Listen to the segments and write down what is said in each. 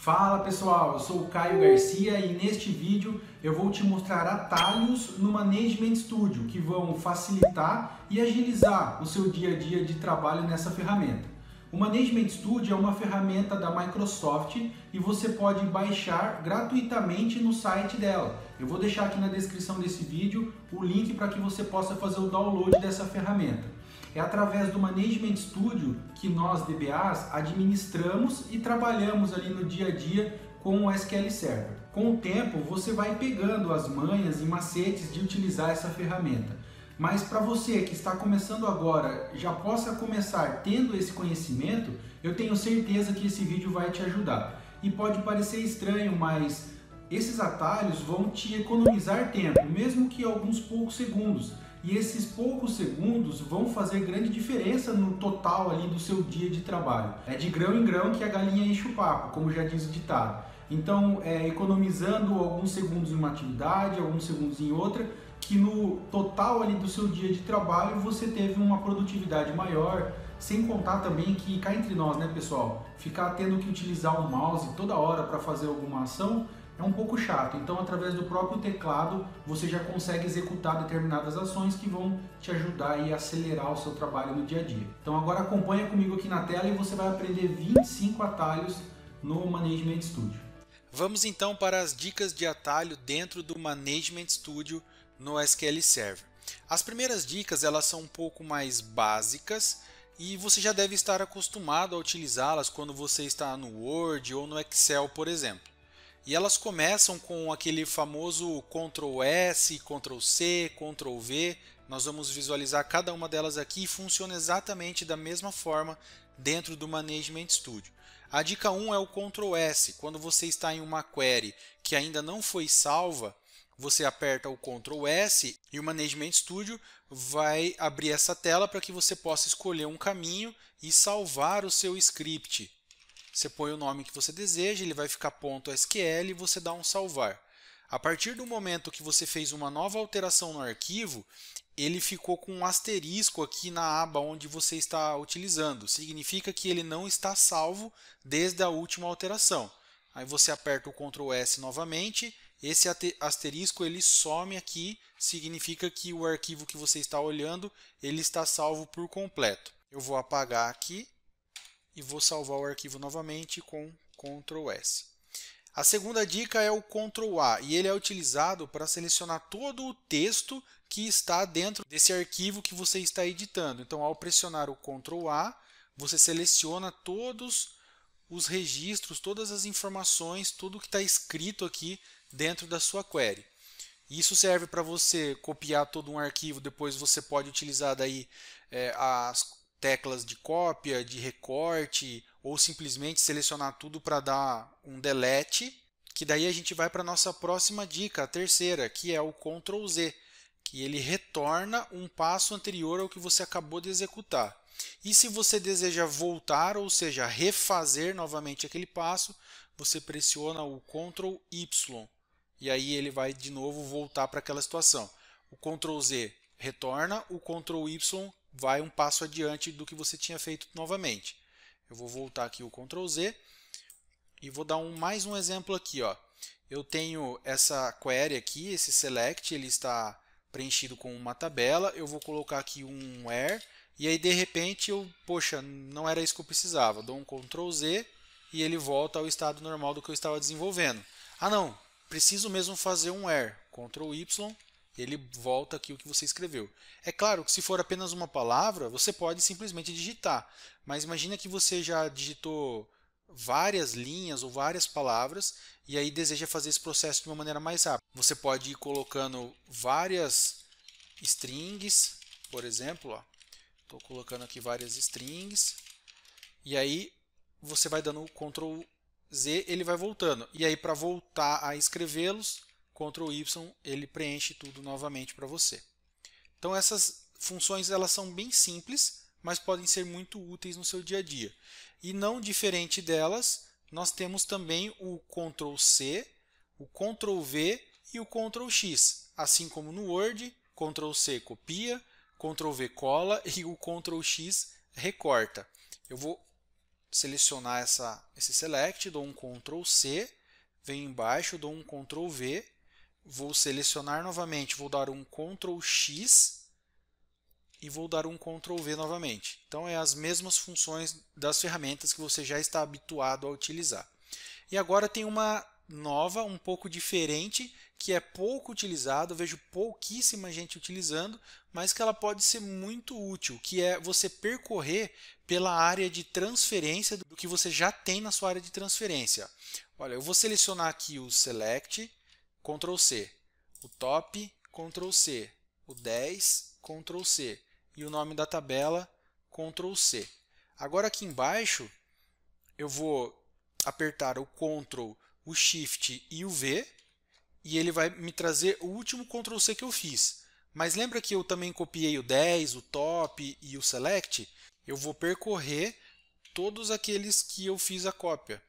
Fala pessoal, eu sou o Caio Garcia e neste vídeo eu vou te mostrar atalhos no Management Studio que vão facilitar e agilizar o seu dia a dia de trabalho nessa ferramenta. O Management Studio é uma ferramenta da Microsoft e você pode baixar gratuitamente no site dela. Eu vou deixar aqui na descrição desse vídeo o link para que você possa fazer o download dessa ferramenta. É através do Management Studio que nós, DBAs, administramos e trabalhamos ali no dia a dia com o SQL Server. Com o tempo, você vai pegando as manhas e macetes de utilizar essa ferramenta. Mas para você que está começando agora, já possa começar tendo esse conhecimento, eu tenho certeza que esse vídeo vai te ajudar. E pode parecer estranho, mas esses atalhos vão te economizar tempo, mesmo que alguns poucos segundos. E esses poucos segundos vão fazer grande diferença no total ali do seu dia de trabalho. É de grão em grão que a galinha enche o papo, como já diz o ditado. Então, economizando alguns segundos em uma atividade, alguns segundos em outra, que no total ali do seu dia de trabalho você teve uma produtividade maior, sem contar também que, cá entre nós, né pessoal, ficar tendo que utilizar o mouse toda hora para fazer alguma ação é um pouco chato. Então, através do próprio teclado, você já consegue executar determinadas ações que vão te ajudar a acelerar o seu trabalho no dia a dia. Então, agora acompanha comigo aqui na tela e você vai aprender 25 atalhos no Management Studio. Vamos então para as dicas de atalho dentro do Management Studio no SQL Server. As primeiras dicas elas são um pouco mais básicas e você já deve estar acostumado a utilizá-las quando você está no Word ou no Excel, por exemplo. E elas começam com aquele famoso Ctrl S, Ctrl C, Ctrl V. Nós vamos visualizar cada uma delas aqui e funciona exatamente da mesma forma dentro do Management Studio. A dica 1 é o Ctrl S. Quando você está em uma query que ainda não foi salva, você aperta o Ctrl S e o Management Studio vai abrir essa tela para que você possa escolher um caminho e salvar o seu script. Você põe o nome que você deseja, ele vai ficar .sql e você dá um salvar. A partir do momento que você fez uma nova alteração no arquivo, ele ficou com um asterisco aqui na aba onde você está utilizando. Significa que ele não está salvo desde a última alteração. Aí você aperta o Ctrl S novamente, esse asterisco ele some aqui, significa que o arquivo que você está olhando ele está salvo por completo. Eu vou apagar aqui e vou salvar o arquivo novamente com Ctrl S. A segunda dica é o Ctrl A e ele é utilizado para selecionar todo o texto que está dentro desse arquivo que você está editando. Então, ao pressionar o Ctrl A, você seleciona todos os registros, todas as informações, tudo que está escrito aqui dentro da sua query. Isso serve para você copiar todo um arquivo, depois você pode utilizar daí as teclas de cópia, de recorte, ou simplesmente selecionar tudo para dar um delete, que daí a gente vai para a nossa próxima dica, a terceira, que é o Ctrl Z, que ele retorna um passo anterior ao que você acabou de executar. E se você deseja voltar, ou seja, refazer novamente aquele passo, você pressiona o Ctrl Y, e aí ele vai de novo voltar para aquela situação. O Ctrl Z retorna, o Ctrl Y vai um passo adiante do que você tinha feito novamente. Eu vou voltar aqui o Ctrl Z e vou dar mais um exemplo aqui. Ó. Eu tenho essa query aqui, esse select, ele está preenchido com uma tabela. Eu vou colocar aqui um where e aí de repente poxa, não era isso que eu precisava. Dou um Ctrl Z e ele volta ao estado normal do que eu estava desenvolvendo. Ah não, preciso mesmo fazer um where. Ctrl Y. Ele volta aqui o que você escreveu. É claro que se for apenas uma palavra, você pode simplesmente digitar. Mas imagina que você já digitou várias linhas ou várias palavras e aí deseja fazer esse processo de uma maneira mais rápida. Você pode ir colocando várias strings, por exemplo. Estou colocando aqui várias strings. E aí você vai dando o Ctrl Z, ele vai voltando. E aí para voltar a escrevê-los, Ctrl Y, ele preenche tudo novamente para você. Então essas funções elas são bem simples, mas podem ser muito úteis no seu dia a dia. E não diferente delas, nós temos também o Ctrl C, o Ctrl V e o Ctrl X. Assim como no Word, Ctrl C copia, Ctrl V cola e o Ctrl X recorta. Eu vou selecionar esse select, dou um Ctrl C, venho embaixo, dou um Ctrl V, vou selecionar novamente, vou dar um Ctrl X e vou dar um Ctrl V novamente. Então, é as mesmas funções das ferramentas que você já está habituado a utilizar. E agora tem uma nova, um pouco diferente, que é pouco utilizado, vejo pouquíssima gente utilizando, mas que ela pode ser muito útil, que é você percorrer pela área de transferência do que você já tem na sua área de transferência. Olha, eu vou selecionar aqui o Select, Ctrl C, o Top, Ctrl C, o 10, Ctrl C e o nome da tabela, Ctrl C. Agora aqui embaixo eu vou apertar o Ctrl, o Shift e o V e ele vai me trazer o último Ctrl C que eu fiz. Mas lembra que eu também copiei o 10, o Top e o Select? Eu vou percorrer todos aqueles que eu fiz a cópia.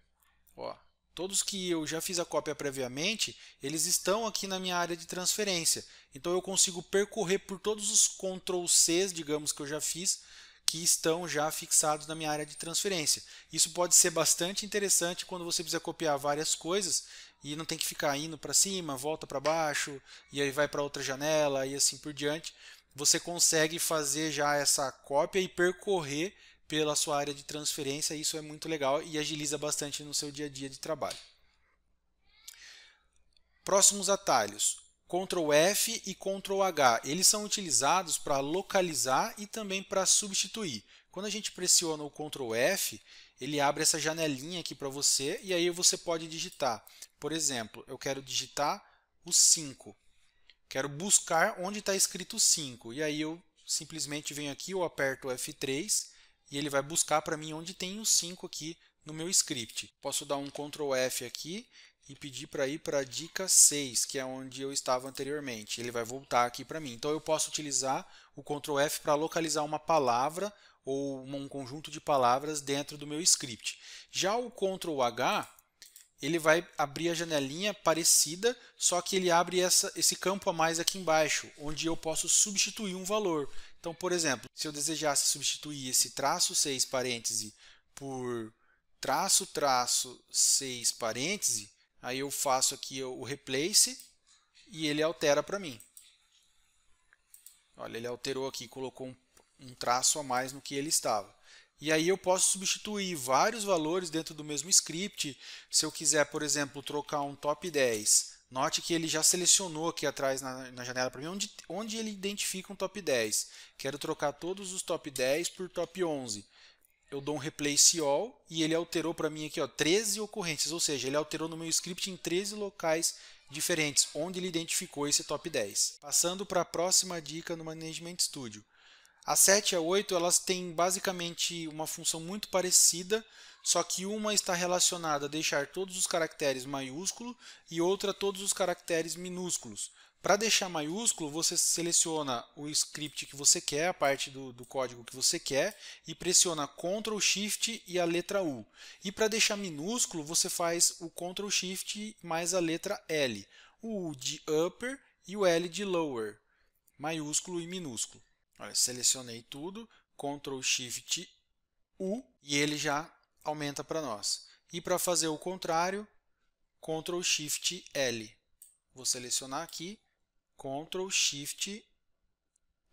Ó, todos que eu já fiz a cópia previamente, eles estão aqui na minha área de transferência. Então eu consigo percorrer por todos os Ctrl Cs, digamos, que eu já fiz, que estão já fixados na minha área de transferência. Isso pode ser bastante interessante quando você precisa copiar várias coisas e não tem que ficar indo para cima, volta para baixo, e aí vai para outra janela e assim por diante. Você consegue fazer já essa cópia e percorrer pela sua área de transferência. Isso é muito legal e agiliza bastante no seu dia a dia de trabalho. Próximos atalhos. Ctrl F e Ctrl H. Eles são utilizados para localizar e também para substituir. Quando a gente pressiona o Ctrl F, ele abre essa janelinha aqui para você e aí você pode digitar. Por exemplo, eu quero digitar o 5. Quero buscar onde está escrito 5. E aí eu simplesmente venho aqui, eu aperto o F3 e ele vai buscar para mim onde tem o 5 aqui no meu script. Posso dar um Ctrl F aqui e pedir para ir para a dica 6, que é onde eu estava anteriormente. Ele vai voltar aqui para mim. Então eu posso utilizar o Ctrl F para localizar uma palavra ou um conjunto de palavras dentro do meu script. Já o Ctrl H, ele vai abrir a janelinha parecida, só que ele abre esse campo a mais aqui embaixo, onde eu posso substituir um valor. Então, por exemplo, se eu desejasse substituir esse traço 6 parêntese por traço 6 parêntese, aí eu faço aqui o replace e ele altera para mim. Olha, ele alterou aqui, colocou um traço a mais no que ele estava. E aí eu posso substituir vários valores dentro do mesmo script. Se eu quiser, por exemplo, trocar um top 10, note que ele já selecionou aqui atrás na janela para mim onde ele identifica um top 10. Quero trocar todos os top 10 por top 11. Eu dou um replace all e ele alterou para mim aqui 13 ocorrências, ou seja, ele alterou no meu script em 13 locais diferentes, onde ele identificou esse top 10. Passando para a próxima dica no Management Studio. A 7 e a 8 elas têm basicamente uma função muito parecida, só que uma está relacionada a deixar todos os caracteres maiúsculos e outra todos os caracteres minúsculos. Para deixar maiúsculo, você seleciona o script que você quer, a parte do código que você quer, e pressiona Ctrl Shift e a letra U. E para deixar minúsculo, você faz o Ctrl Shift mais a letra L. O U de upper e o L de lower, maiúsculo e minúsculo. Olha, selecionei tudo, Ctrl Shift U e ele já aumenta para nós. E para fazer o contrário, Ctrl Shift L. Vou selecionar aqui, Ctrl Shift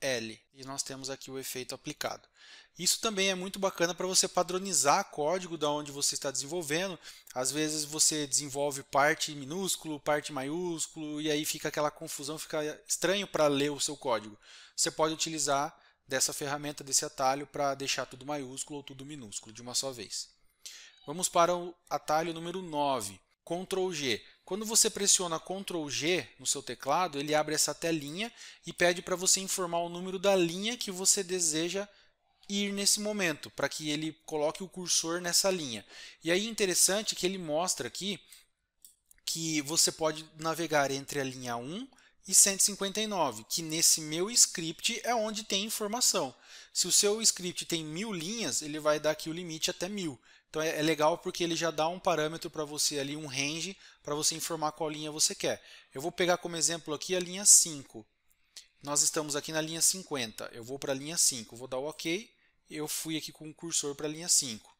L. E nós temos aqui o efeito aplicado. Isso também é muito bacana para você padronizar código da onde você está desenvolvendo. Às vezes você desenvolve parte minúsculo, parte maiúsculo, e aí fica aquela confusão, fica estranho para ler o seu código. Você pode utilizar dessa ferramenta, desse atalho, para deixar tudo maiúsculo ou tudo minúsculo de uma só vez. Vamos para o atalho número 9, Ctrl G. Quando você pressiona Ctrl G no seu teclado, ele abre essa telinha e pede para você informar o número da linha que você deseja ir nesse momento, para que ele coloque o cursor nessa linha. E aí é interessante que ele mostra aqui que você pode navegar entre a linha 1 e 159, que nesse meu script é onde tem informação. Se o seu script tem 1000 linhas, ele vai dar aqui o limite até 1000. Então é legal porque ele já dá um parâmetro para você ali, um range, para você informar qual linha você quer. Eu vou pegar como exemplo aqui a linha 5. Nós estamos aqui na linha 50. Eu vou para a linha 5, vou dar o OK. Eu fui aqui com o cursor para a linha 5.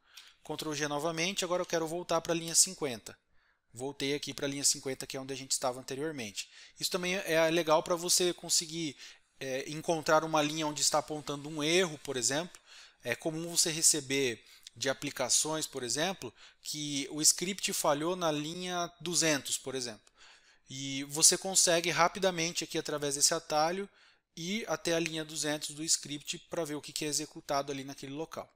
Ctrl G novamente, agora eu quero voltar para a linha 50. Voltei aqui para a linha 50, que é onde a gente estava anteriormente. Isso também é legal para você conseguir encontrar uma linha onde está apontando um erro, por exemplo. É comum você receber de aplicações, por exemplo, que o script falhou na linha 200, por exemplo. E você consegue rapidamente aqui através desse atalho ir até a linha 200 do script para ver o que é executado ali naquele local.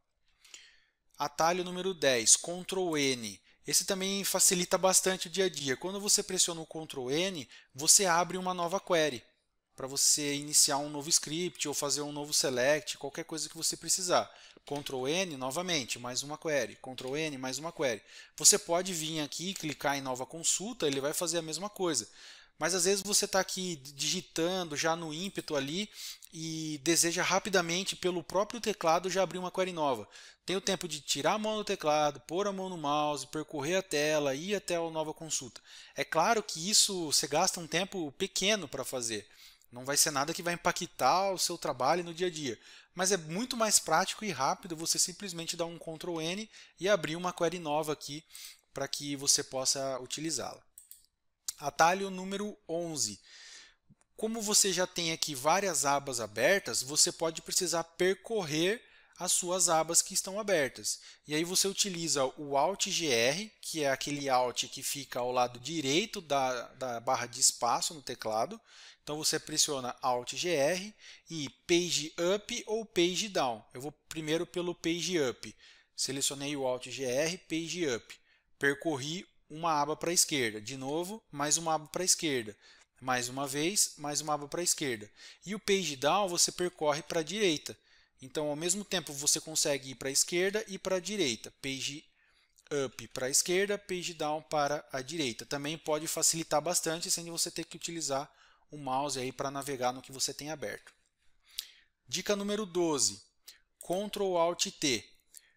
Atalho número 10, Ctrl N. Esse também facilita bastante o dia a dia. Quando você pressiona o Ctrl N, você abre uma nova query para você iniciar um novo script ou fazer um novo select, qualquer coisa que você precisar. Ctrl N novamente, mais uma query. Ctrl N, mais uma query. Você pode vir aqui e clicar em nova consulta, ele vai fazer a mesma coisa. Mas às vezes você está aqui digitando já no ímpeto ali e deseja rapidamente pelo próprio teclado já abrir uma query nova. Tem o tempo de tirar a mão do teclado, pôr a mão no mouse, percorrer a tela, ir até a nova consulta. É claro que isso você gasta um tempo pequeno para fazer. Não vai ser nada que vai impactar o seu trabalho no dia a dia. Mas é muito mais prático e rápido você simplesmente dar um Ctrl N e abrir uma query nova aqui para que você possa utilizá-la. Atalho número 11. Como você já tem aqui várias abas abertas, você pode precisar percorrer as suas abas que estão abertas. E aí você utiliza o Alt GR, que é aquele Alt que fica ao lado direito da barra de espaço no teclado. Então você pressiona Alt GR e Page Up ou Page Down. Eu vou primeiro pelo Page Up. Selecionei o Alt GR, Page Up. Percorri uma aba para a esquerda. De novo, mais uma aba para a esquerda. Mais uma vez, mais uma aba para a esquerda. E o Page Down você percorre para a direita. Então, ao mesmo tempo, você consegue ir para a esquerda e para a direita. Page Up para a esquerda, Page Down para a direita. Também pode facilitar bastante sem você ter que utilizar o mouse aí para navegar no que você tem aberto. Dica número 12. Ctrl Alt T.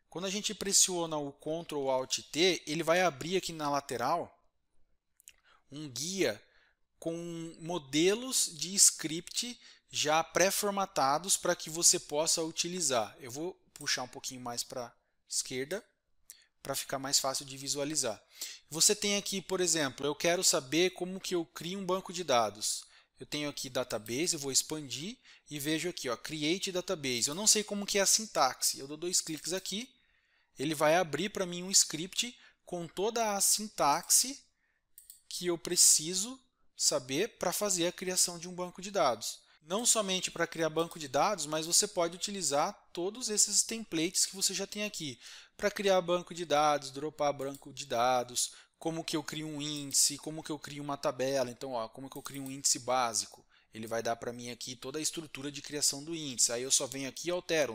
Quando a gente pressiona o Ctrl Alt T, ele vai abrir aqui na lateral um guia com modelos de script já pré-formatados para que você possa utilizar. Eu vou puxar um pouquinho mais para a esquerda para ficar mais fácil de visualizar. Você tem aqui, por exemplo, eu quero saber como que eu crio um banco de dados. Eu tenho aqui database, eu vou expandir e vejo aqui, ó, create database. Eu não sei como que é a sintaxe. Eu dou 2 cliques aqui, ele vai abrir para mim um script com toda a sintaxe que eu preciso saber para fazer a criação de um banco de dados. Não somente para criar banco de dados, mas você pode utilizar todos esses templates que você já tem aqui. Para criar banco de dados, dropar banco de dados, como que eu crio um índice, como que eu crio uma tabela. Então, ó, como que eu crio um índice básico. Ele vai dar para mim aqui toda a estrutura de criação do índice. Aí eu só venho aqui e altero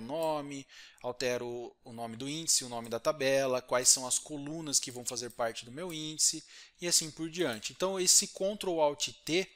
o nome do índice, o nome da tabela, quais são as colunas que vão fazer parte do meu índice e assim por diante. Então esse Ctrl Alt T,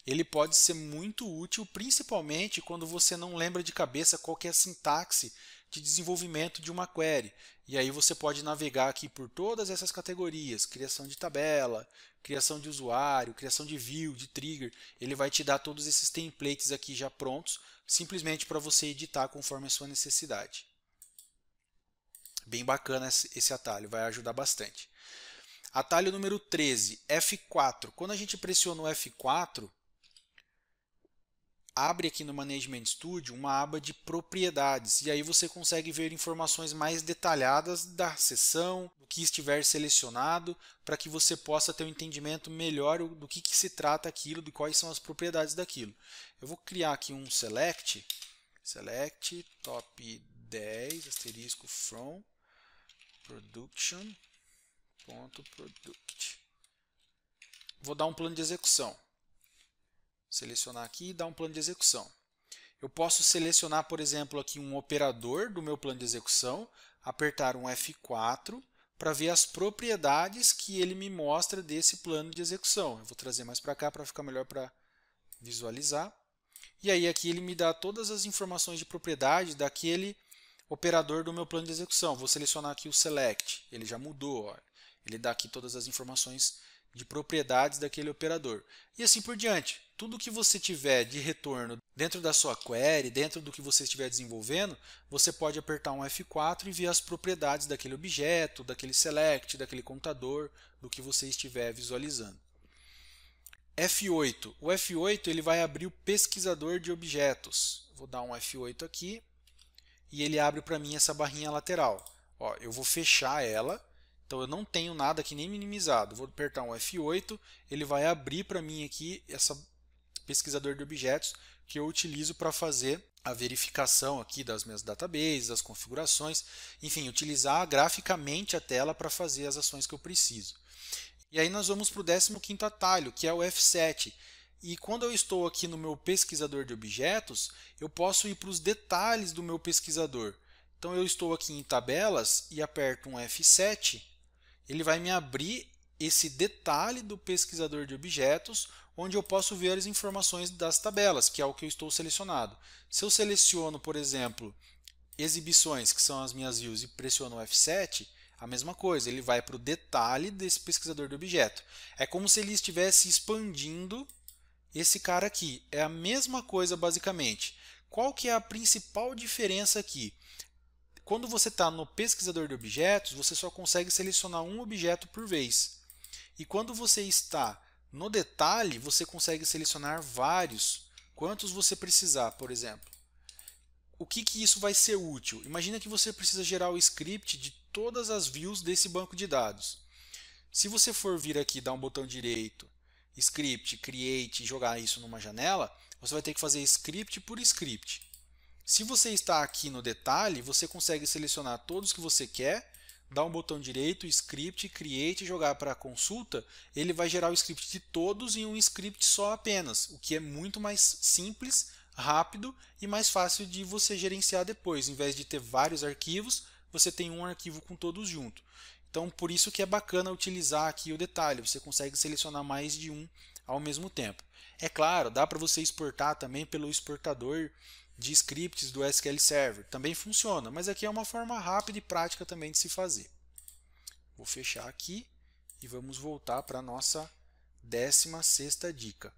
ele pode ser muito útil, principalmente quando você não lembra de cabeça qual que é a sintaxe de desenvolvimento de uma query. E aí você pode navegar aqui por todas essas categorias, criação de tabela, criação de usuário, criação de view, de trigger. Ele vai te dar todos esses templates aqui já prontos, simplesmente para você editar conforme a sua necessidade. Bem bacana esse atalho, vai ajudar bastante. Atalho número 13, F4. Quando a gente pressiona o F4, abre aqui no Management Studio uma aba de propriedades e aí você consegue ver informações mais detalhadas da seção, do que estiver selecionado, para que você possa ter um entendimento melhor do que se trata aquilo, de quais são as propriedades daquilo. Eu vou criar aqui um select top 10 asterisco from production.product. Vou dar um plano de execução. Selecionar aqui e dar um plano de execução. Eu posso selecionar, por exemplo, aqui um operador do meu plano de execução, apertar um F4 para ver as propriedades que ele me mostra desse plano de execução. Eu vou trazer mais para cá para ficar melhor para visualizar. E aí aqui ele me dá todas as informações de propriedade daquele operador do meu plano de execução. Vou selecionar aqui o select, ele já mudou. Ó. Ele dá aqui todas as informações de propriedades daquele operador. E assim por diante. Tudo que você tiver de retorno dentro da sua query, dentro do que você estiver desenvolvendo, você pode apertar um F4 e ver as propriedades daquele objeto, daquele select, daquele computador, do que você estiver visualizando. F8. O F8 ele vai abrir o pesquisador de objetos. Vou dar um F8 aqui e ele abre para mim essa barrinha lateral. Ó, eu vou fechar ela, então eu não tenho nada aqui nem minimizado. Vou apertar um F8, ele vai abrir para mim aqui esse pesquisador de objetos que eu utilizo para fazer a verificação aqui das minhas databases, das configurações, enfim, utilizar graficamente a tela para fazer as ações que eu preciso. E aí nós vamos para o 15º atalho, que é o F7. E quando eu estou aqui no meu pesquisador de objetos, eu posso ir para os detalhes do meu pesquisador. Então eu estou aqui em tabelas e aperto um F7, ele vai me abrir esse detalhe do pesquisador de objetos, onde eu posso ver as informações das tabelas, que é o que eu estou selecionado. Se eu seleciono, por exemplo, exibições, que são as minhas views, e pressiono o F7, a mesma coisa, ele vai para o detalhe desse pesquisador de objeto. É como se ele estivesse expandindo esse cara aqui. É a mesma coisa basicamente. Qual que é a principal diferença aqui? Quando você está no pesquisador de objetos, você só consegue selecionar um objeto por vez. E quando você está no detalhe, você consegue selecionar vários, quantos você precisar, por exemplo. O que isso vai ser útil? Imagina que você precisa gerar o script de todas as views desse banco de dados. Se você for vir aqui, dar um botão direito, script, create e jogar isso numa janela, você vai ter que fazer script por script. Se você está aqui no detalhe, você consegue selecionar todos que você quer, dar um botão direito, script, create e jogar para a consulta, ele vai gerar o script de todos em um script só apenas, o que é muito mais simples, rápido e mais fácil de você gerenciar depois. Em vez de ter vários arquivos, você tem um arquivo com todos junto. Então, por isso que é bacana utilizar aqui o detalhe, você consegue selecionar mais de um ao mesmo tempo. É claro, dá para você exportar também pelo exportador de scripts do SQL Server, também funciona, mas aqui é uma forma rápida e prática também de se fazer. Vou fechar aqui e vamos voltar para a nossa 16ª dica.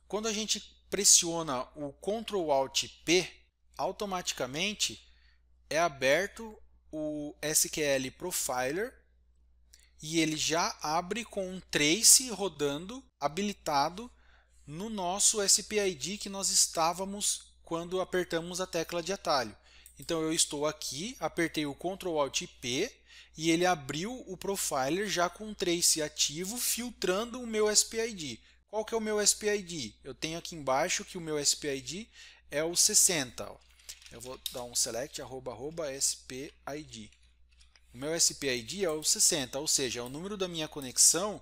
Quando a gente pressiona o Ctrl Alt P, automaticamente é aberto o SQL Profiler e ele já abre com um trace rodando habilitado no nosso SPID que nós estávamos quando apertamos a tecla de atalho. Então eu estou aqui, apertei o Ctrl Alt P e ele abriu o Profiler já com um trace ativo filtrando o meu SPID. Qual que é o meu SPID? Eu tenho aqui embaixo que o meu SPID é o 60. Eu vou dar um select @SPID. O meu SPID é o 60, ou seja, o número da minha conexão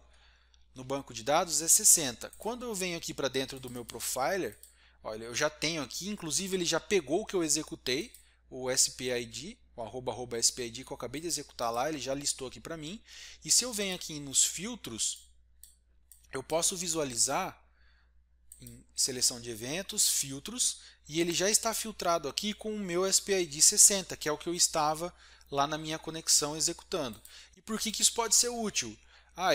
no banco de dados é 60. Quando eu venho aqui para dentro do meu profiler, olha, eu já tenho aqui, inclusive ele já pegou o que eu executei, o SPID, o @SPID que eu acabei de executar lá, ele já listou aqui para mim. E se eu venho aqui nos filtros, eu posso visualizar em seleção de eventos, filtros, e ele já está filtrado aqui com o meu SPID 60, que é o que eu estava lá na minha conexão executando. E por que isso pode ser útil?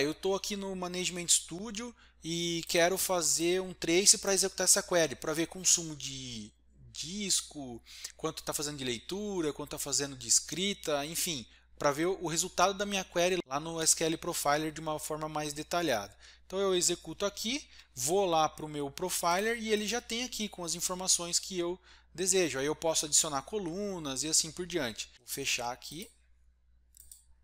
Eu estou aqui no Management Studio e quero fazer um trace para executar essa query, para ver consumo de disco, quanto está fazendo de leitura, quanto está fazendo de escrita, enfim, para ver o resultado da minha query lá no SQL Profiler de uma forma mais detalhada. Então eu executo aqui, vou lá para o meu Profiler e ele já tem aqui com as informações que eu desejo. Aí eu posso adicionar colunas e assim por diante. Vou fechar aqui,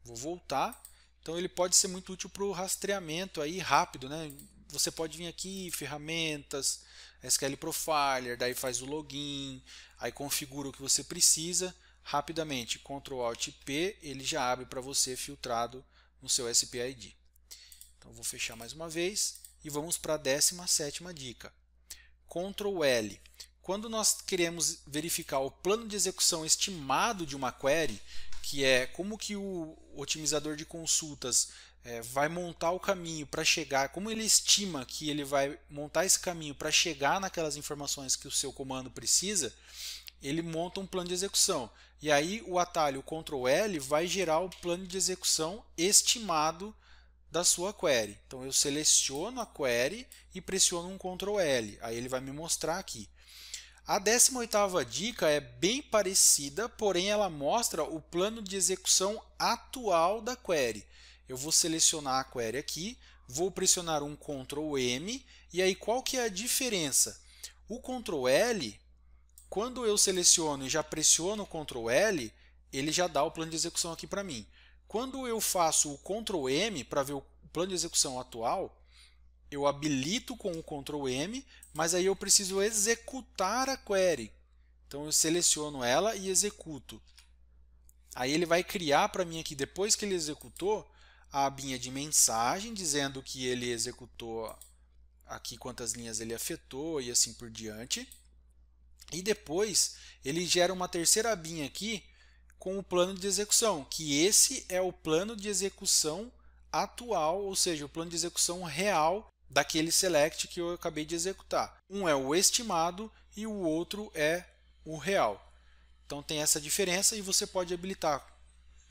vou voltar. Então ele pode ser muito útil para o rastreamento aí rápido, né? Você pode vir aqui, ferramentas, SQL Profiler, daí faz o login, aí configura o que você precisa. Rapidamente, Ctrl Alt P, ele já abre para você filtrado no seu SPID. Então vou fechar mais uma vez e vamos para a 17ª dica. Ctrl L. Quando nós queremos verificar o plano de execução estimado de uma query, que é como que o otimizador de consultas vai montar o caminho para chegar, como ele estima que ele vai montar esse caminho para chegar naquelas informações que o seu comando precisa, ele monta um plano de execução. E aí o atalho Ctrl L vai gerar o plano de execução estimado da sua query. Então eu seleciono a query e pressiono um Ctrl L. Aí ele vai me mostrar aqui. A 18ª dica é bem parecida, porém ela mostra o plano de execução atual da query. Eu vou selecionar a query aqui, vou pressionar um Ctrl M, e aí qual que é a diferença? O Ctrl L, quando eu seleciono e já pressiono o Ctrl L, ele já dá o plano de execução aqui para mim. Quando eu faço o Ctrl M para ver o plano de execução atual, eu habilito com o Ctrl M, mas aí eu preciso executar a query. Então eu seleciono ela e executo. Aí ele vai criar para mim aqui, depois que ele executou, a abinha de mensagem, dizendo que ele executou aqui quantas linhas ele afetou e assim por diante. E depois ele gera uma terceira abinha aqui com o plano de execução, que esse é o plano de execução atual, ou seja, o plano de execução real daquele select que eu acabei de executar. Um é o estimado e o outro é o real. Então tem essa diferença e você pode habilitar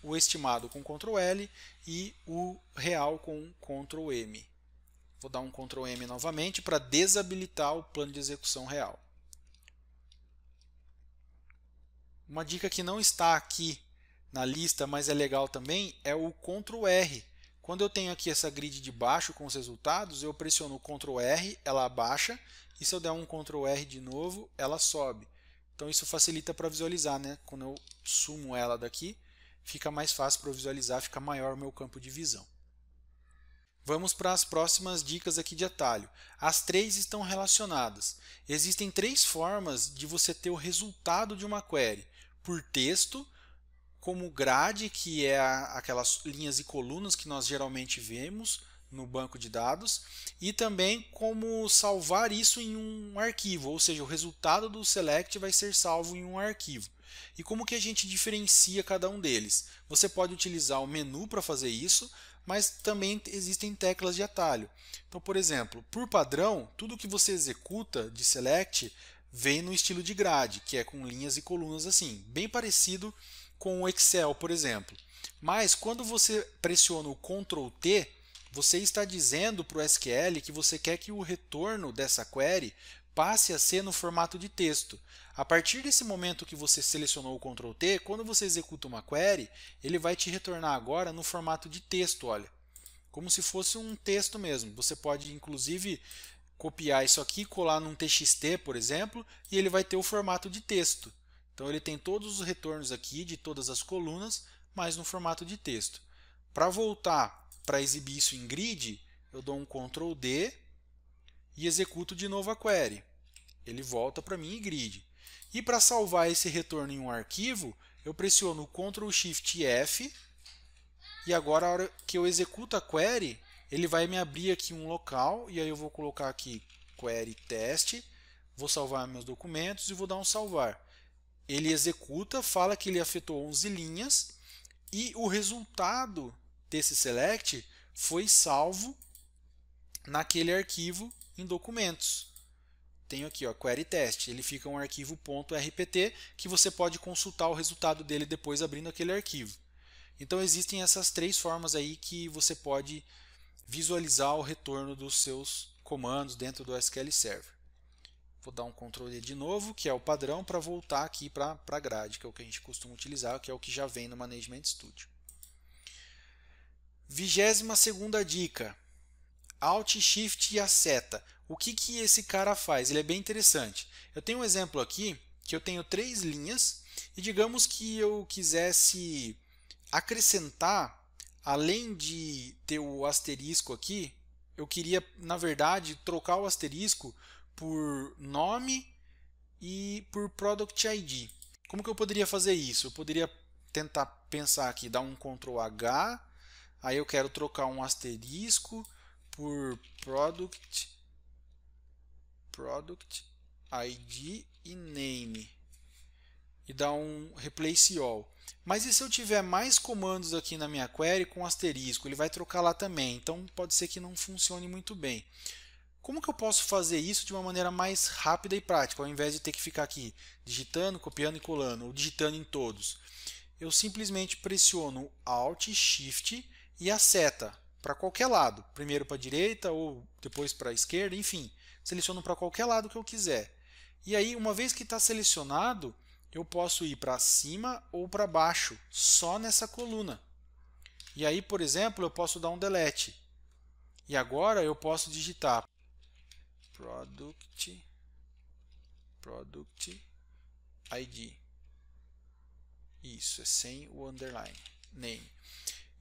o estimado com Ctrl L e o real com Ctrl M. Vou dar um Ctrl M novamente para desabilitar o plano de execução real. Uma dica que não está aqui na lista, mas é legal também, é o Ctrl R. Quando eu tenho aqui essa grid de baixo com os resultados, eu pressiono o Ctrl R, ela abaixa, e se eu der um Ctrl R de novo, ela sobe. Então isso facilita para visualizar, né? Quando eu sumo ela daqui, fica mais fácil para eu visualizar, fica maior o meu campo de visão. Vamos para as próximas dicas aqui de atalho. As três estão relacionadas. Existem três formas de você ter o resultado de uma query: por texto, como grade, que é aquelas linhas e colunas que nós geralmente vemos no banco de dados, e também como salvar isso em um arquivo, ou seja, o resultado do select vai ser salvo em um arquivo. E como que a gente diferencia cada um deles? Você pode utilizar o menu para fazer isso, mas também existem teclas de atalho. Então, por exemplo, por padrão, tudo que você executa de select vem no estilo de grade, que é com linhas e colunas assim, bem parecido com o Excel, por exemplo. Mas quando você pressiona o Ctrl T, você está dizendo para o SQL que você quer que o retorno dessa query passe a ser no formato de texto. A partir desse momento que você selecionou o Ctrl T, quando você executa uma query, ele vai te retornar agora no formato de texto, olha, como se fosse um texto mesmo. Você pode inclusive copiar isso aqui, colar num TXT, por exemplo, e ele vai ter o formato de texto. Então ele tem todos os retornos aqui de todas as colunas, mas no formato de texto. Para voltar para exibir isso em grid, eu dou um Ctrl D e executo de novo a query. Ele volta para mim em grid. E para salvar esse retorno em um arquivo, eu pressiono o Ctrl Shift F e agora a hora que eu executo a query, ele vai me abrir aqui um local e aí eu vou colocar aqui query test, vou salvar meus documentos e vou dar um salvar. Ele executa, fala que ele afetou 11 linhas e o resultado desse select foi salvo naquele arquivo em documentos. Tenho aqui, ó, query test, ele fica um arquivo .rpt que você pode consultar o resultado dele depois abrindo aquele arquivo. Então existem essas três formas aí que você pode visualizar o retorno dos seus comandos dentro do SQL Server. Vou dar um Ctrl D de novo, que é o padrão, para voltar aqui para a grade, que é o que a gente costuma utilizar, que é o que já vem no Management Studio. 22ª dica, Alt, Shift e a seta. O que esse cara faz? Ele é bem interessante. Eu tenho um exemplo aqui, que eu tenho 3 linhas, e digamos que eu quisesse acrescentar, além de ter o asterisco aqui, eu queria, na verdade, trocar o asterisco por nome e por Product ID. Como que eu poderia fazer isso? Eu poderia tentar pensar aqui, dar um Ctrl H, aí eu quero trocar um asterisco por Product ID e Name e dar um Replace All. Mas e se eu tiver mais comandos aqui na minha query com asterisco? Ele vai trocar lá também, então pode ser que não funcione muito bem. Como que eu posso fazer isso de uma maneira mais rápida e prática, ao invés de ter que ficar aqui digitando, copiando e colando, ou digitando em todos? Eu simplesmente pressiono Alt, Shift e a seta para qualquer lado, primeiro para a direita ou depois para a esquerda, enfim, seleciono para qualquer lado que eu quiser. E aí, uma vez que está selecionado, eu posso ir para cima ou para baixo, só nessa coluna. E aí, por exemplo, eu posso dar um delete. E agora eu posso digitar Product ID. Isso, é sem o underline. Name.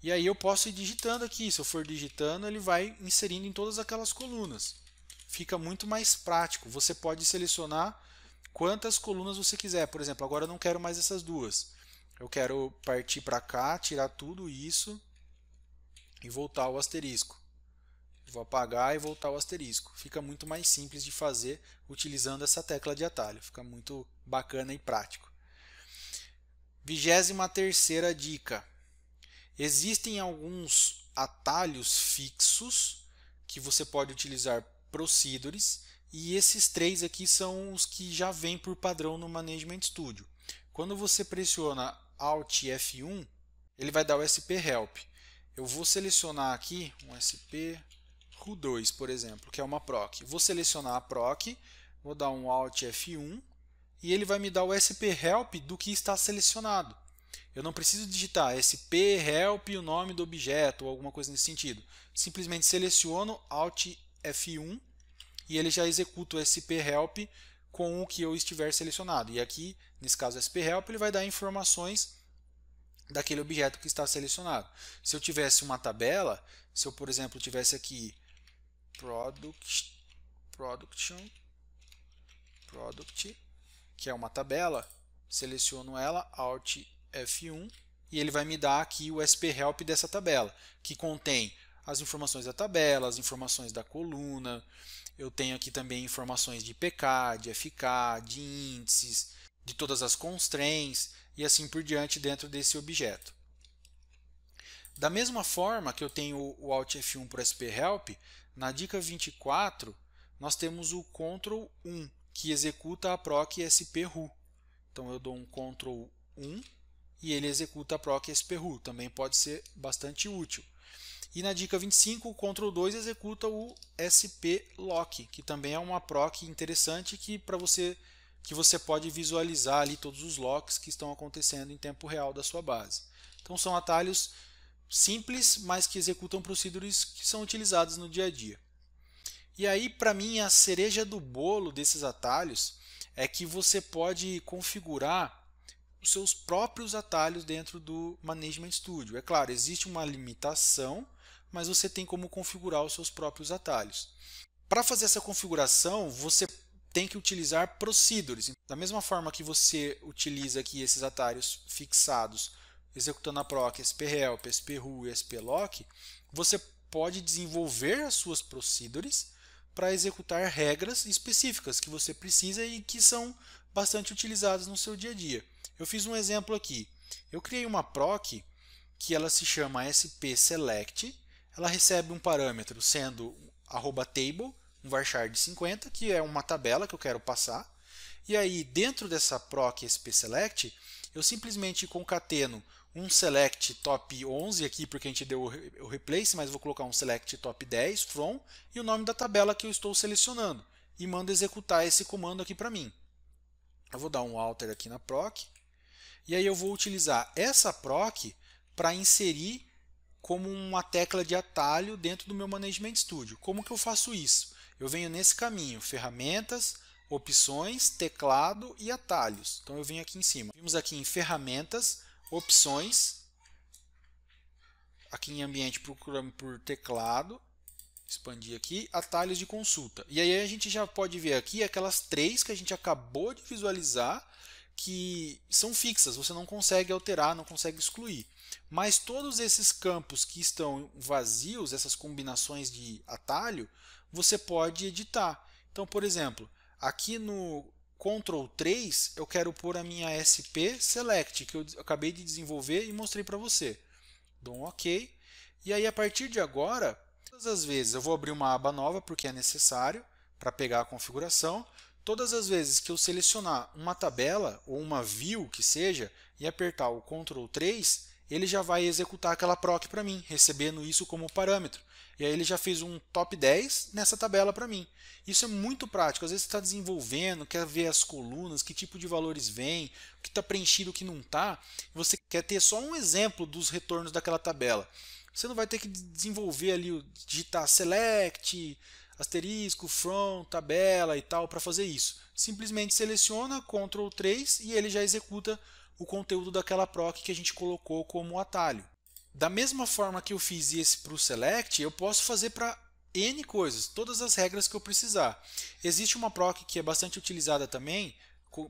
E aí eu posso ir digitando aqui. Se eu for digitando, ele vai inserindo em todas aquelas colunas. Fica muito mais prático. Você pode selecionar quantas colunas você quiser. Por exemplo, agora eu não quero mais essas duas. Eu quero partir para cá, tirar tudo isso e voltar ao asterisco. Vou apagar e voltar ao asterisco. Fica muito mais simples de fazer utilizando essa tecla de atalho. Fica muito bacana e prático. 23ª dica. Existem alguns atalhos fixos que você pode utilizar procedures, e esses 3 aqui são os que já vêm por padrão no Management Studio. Quando você pressiona Alt F1, ele vai dar o SP Help. Eu vou selecionar aqui um SP Ru2, por exemplo, que é uma proc. Vou selecionar a proc, vou dar um Alt F1 e ele vai me dar o SP Help do que está selecionado. Eu não preciso digitar SP Help e o nome do objeto ou alguma coisa nesse sentido. Simplesmente seleciono Alt F1 e ele já executa o SP Help com o que eu estiver selecionado. E aqui, nesse caso SP Help, ele vai dar informações daquele objeto que está selecionado. Se eu tivesse uma tabela, se eu, por exemplo, tivesse aqui Product, que é uma tabela, seleciono ela, Alt F1, e ele vai me dar aqui o SP Help dessa tabela, que contém as informações da tabela, as informações da coluna. Eu tenho aqui também informações de PK, de FK, de índices, de todas as constraints e assim por diante dentro desse objeto. Da mesma forma que eu tenho o Alt F1 para o SP Help, na dica 24 nós temos o Ctrl 1, que executa a proc SP Ru. Então eu dou um Ctrl 1 e ele executa a proc SP Ru. Também pode ser bastante útil. E na dica 25, o Ctrl 2 executa o SP Lock, que também é uma proc interessante que você pode visualizar ali todos os locks que estão acontecendo em tempo real da sua base. Então são atalhos simples, mas que executam procedures que são utilizados no dia a dia. E aí, para mim, a cereja do bolo desses atalhos é que você pode configurar os seus próprios atalhos dentro do Management Studio. É claro, existe uma limitação, mas você tem como configurar os seus próprios atalhos. Para fazer essa configuração, você tem que utilizar procedures. Da mesma forma que você utiliza aqui esses atalhos fixados, executando a proc SP-Help, SP-Ru e SP-Lock, você pode desenvolver as suas procedures para executar regras específicas que você precisa e que são bastante utilizadas no seu dia a dia. Eu fiz um exemplo aqui. Eu criei uma proc que ela se chama SP-Select. Ela recebe um parâmetro sendo @table, um varchar de 50, que é uma tabela que eu quero passar. E aí, dentro dessa proc SP-Select, eu simplesmente concateno um select top 11 aqui, porque a gente deu o replace, mas vou colocar um select top 10 from e o nome da tabela que eu estou selecionando. E mando executar esse comando aqui para mim. Eu vou dar um alter aqui na proc. E aí eu vou utilizar essa proc para inserir como uma tecla de atalho dentro do meu Management Studio. Como que eu faço isso? Eu venho nesse caminho, ferramentas, opções, teclado e atalhos. Então eu venho aqui em cima. Vimos aqui em ferramentas, opções, aqui em ambiente procuramos por teclado, expandir aqui, atalhos de consulta. E aí a gente já pode ver aqui aquelas 3 que a gente acabou de visualizar, que são fixas, você não consegue alterar, não consegue excluir. Mas todos esses campos que estão vazios, essas combinações de atalho, você pode editar. Então, por exemplo, aqui no Ctrl 3 eu quero pôr a minha SP Select, que eu acabei de desenvolver e mostrei para você. Dou um OK. E aí, a partir de agora, todas as vezes eu vou abrir uma aba nova, porque é necessário para pegar a configuração. Todas as vezes que eu selecionar uma tabela ou uma view que seja e apertar o Ctrl 3, ele já vai executar aquela proc para mim, recebendo isso como parâmetro. E aí ele já fez um top 10 nessa tabela para mim. Isso é muito prático. Às vezes você está desenvolvendo, quer ver as colunas, que tipo de valores vem, o que está preenchido, o que não está. Você quer ter só um exemplo dos retornos daquela tabela. Você não vai ter que desenvolver ali, digitar select, asterisco, from, tabela e tal para fazer isso. Simplesmente seleciona, Ctrl 3 e ele já executa o conteúdo daquela proc que a gente colocou como atalho. Da mesma forma que eu fiz esse para o select, eu posso fazer para N coisas, todas as regras que eu precisar. Existe uma proc que é bastante utilizada também,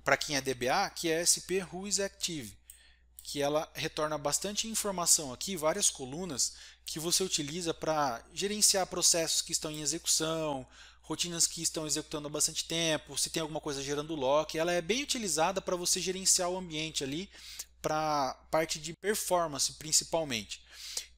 para quem é DBA, que é SP WhoIsActive, que ela retorna bastante informação aqui, várias colunas que você utiliza para gerenciar processos que estão em execução, rotinas que estão executando há bastante tempo, se tem alguma coisa gerando lock. Ela é bem utilizada para você gerenciar o ambiente ali, para parte de performance principalmente.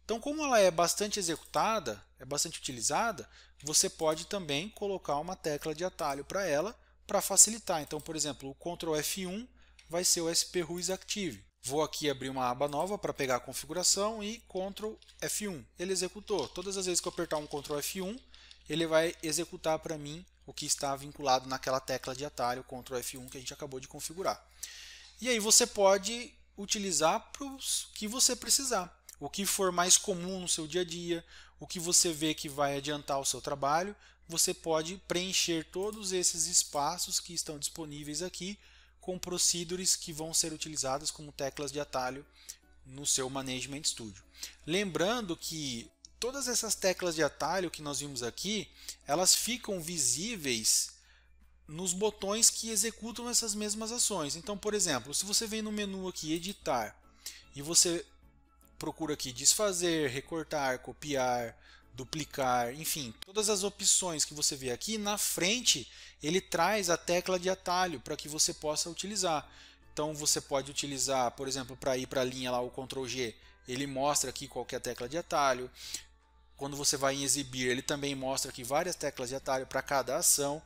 Então, como ela é bastante executada, é bastante utilizada, você pode também colocar uma tecla de atalho para ela, para facilitar. Então, por exemplo, o Ctrl F1 vai ser o SP WhoIsActive. Vou aqui abrir uma aba nova para pegar a configuração e Ctrl F1. Ele executou. Todas as vezes que eu apertar um Ctrl F1, ele vai executar para mim o que está vinculado naquela tecla de atalho Ctrl F1 que a gente acabou de configurar. E aí você pode utilizar para o que você precisar. O que for mais comum no seu dia a dia, o que você vê que vai adiantar o seu trabalho, você pode preencher todos esses espaços que estão disponíveis aqui com procedures que vão ser utilizadas como teclas de atalho no seu Management Studio. Lembrando que todas essas teclas de atalho que nós vimos aqui, elas ficam visíveis nos botões que executam essas mesmas ações. Então, por exemplo, se você vem no menu aqui editar e você procura aqui desfazer, recortar, copiar, duplicar, enfim, todas as opções que você vê aqui, na frente ele traz a tecla de atalho para que você possa utilizar. Então você pode utilizar, por exemplo, para ir para a linha lá, o Ctrl G, ele mostra aqui qual que é a tecla de atalho. Quando você vai em exibir, ele também mostra aqui várias teclas de atalho para cada ação.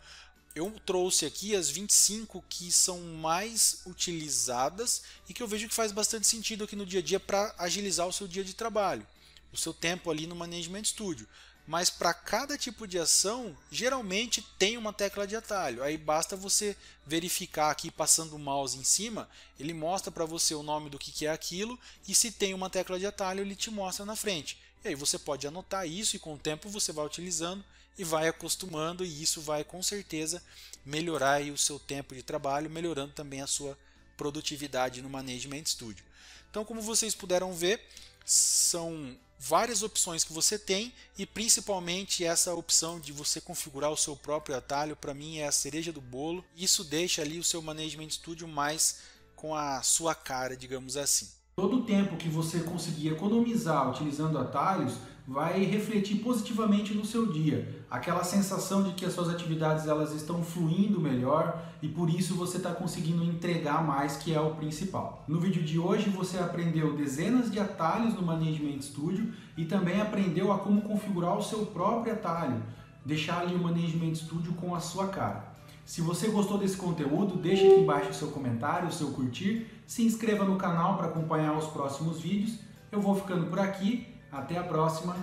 Eu trouxe aqui as 25 que são mais utilizadas e que eu vejo que faz bastante sentido aqui no dia a dia para agilizar o seu dia de trabalho, o seu tempo ali no Management Studio. Mas para cada tipo de ação, geralmente tem uma tecla de atalho. Aí basta você verificar aqui passando o mouse em cima, ele mostra para você o nome do que é aquilo e se tem uma tecla de atalho ele te mostra na frente. E aí você pode anotar isso e com o tempo você vai utilizando e vai acostumando e isso vai com certeza melhorar aí o seu tempo de trabalho, melhorando também a sua produtividade no Management Studio. Então, como vocês puderam ver, são várias opções que você tem e principalmente essa opção de você configurar o seu próprio atalho, para mim é a cereja do bolo. Isso deixa ali o seu Management Studio mais com a sua cara, digamos assim. Todo o tempo que você conseguir economizar utilizando atalhos vai refletir positivamente no seu dia. Aquela sensação de que as suas atividades elas estão fluindo melhor e por isso você está conseguindo entregar mais, que é o principal. No vídeo de hoje você aprendeu dezenas de atalhos no Management Studio e também aprendeu a como configurar o seu próprio atalho, deixar ali o Management Studio com a sua cara. Se você gostou desse conteúdo, deixe aqui embaixo o seu comentário, o seu curtir, se inscreva no canal para acompanhar os próximos vídeos. Eu vou ficando por aqui, até a próxima,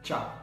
tchau!